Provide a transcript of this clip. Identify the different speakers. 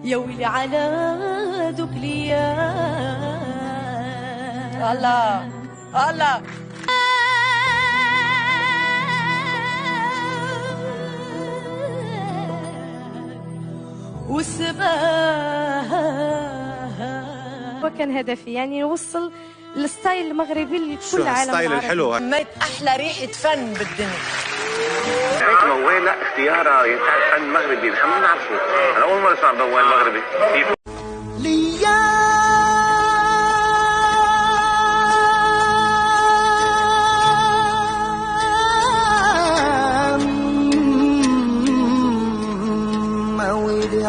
Speaker 1: يا ويلي على دوك ليام.
Speaker 2: الله الله
Speaker 1: وكان هدفي يعني نوصل الستايل المغربي لكل العالم.
Speaker 3: الستايل الحلو
Speaker 2: ميت احلى ريحه فن بالدنيا.
Speaker 4: هيك موال لا اختيارها ينتهي فن مغربي نحن ما نعرفه. انا اول مره اسمع موال مغربي.
Speaker 5: مويلي